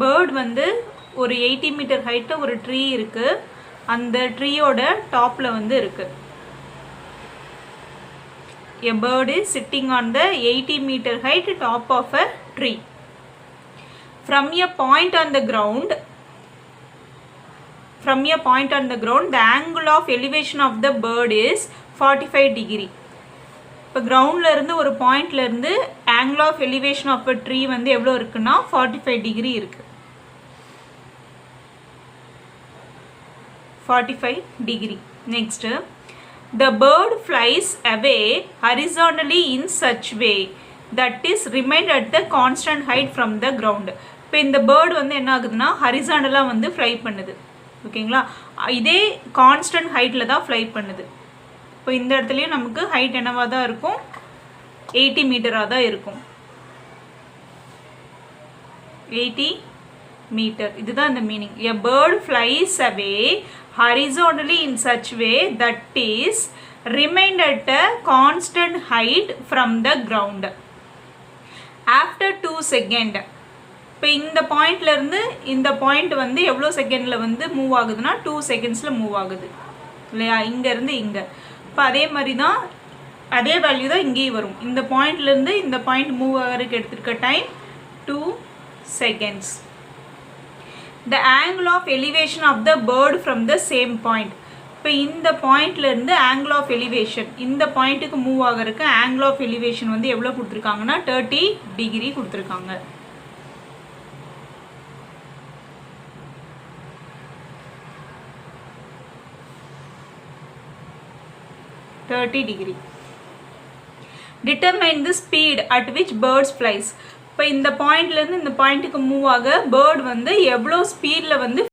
Bird வந்து ஒரு 80 metre ஹைட்டில் ஒரு ட்ரீ இருக்குது. அந்த ட்ரீயோட டாப்பில் வந்து இருக்குது. A bird is sitting on the 80 meter height top of a tree. From a point on the ground, the angle of elevation of the bird is 45 degree. இப்போ கிரவுண்டில் இருந்து ஒரு பாயிண்ட்ல இருந்து angle of elevation of a tree வந்து எவ்வளோ இருக்குன்னா 45 degree இருக்கு. 45 degree. Next, the bird flies away horizontally in such way that is remained at the constant height from the ground. இப்போ இந்த பேர்டு வந்து என்ன ஆகுதுன்னா ஹரிசாண்டலாக வந்து ஃப்ளை பண்ணுது. ஓகேங்களா, இதே கான்ஸ்டன்ட் ஹைட்டில் தான் ஃப்ளை பண்ணுது. இப்போ இந்த இடத்துலையும் நமக்கு ஹைட் என்னவாக தான் இருக்கும், 80 மீட்டராக தான் இருக்கும். 80 மீட்டர், இதுதான் இந்த meaning. A bird flies away horizontally in such way that is remained at a constant height from the ground after 2 seconds. இப்போ இந்த பாயிண்ட்லேருந்து இந்த பாயிண்ட் வந்து எவ்வளோ செகண்டில் வந்து மூவ் ஆகுதுன்னா 2 செகண்ட்ஸில் மூவ் ஆகுது இல்லையா, இங்கேருந்து இங்கே. இப்போ அதே மாதிரி தான், அதே வேல்யூ தான் இங்கேயும் வரும். இந்த பாயிண்ட்லேருந்து இந்த பாயிண்ட் மூவ் ஆகிறதுக்கு எடுத்துருக்க time 2 seconds. The angle of elevation of the bird from the same point. இப்போ இந்த பாயிண்ட்லேருந்து angle of elevation, இந்த பாயிண்ட்டுக்கு மூவ் ஆகிறதுக்கு angle of elevation வந்து எவ்வளோ கொடுத்துருக்காங்கன்னா 30 டிகிரி கொடுத்துருக்காங்க. Determine the speed at which birds flies. இப்போ இந்த பாயிண்ட்லேருந்து இந்த பாயிண்ட்டுக்கு மூவ் ஆக பேர்ட் வந்து எவ்வளோ ஸ்பீடில் வந்து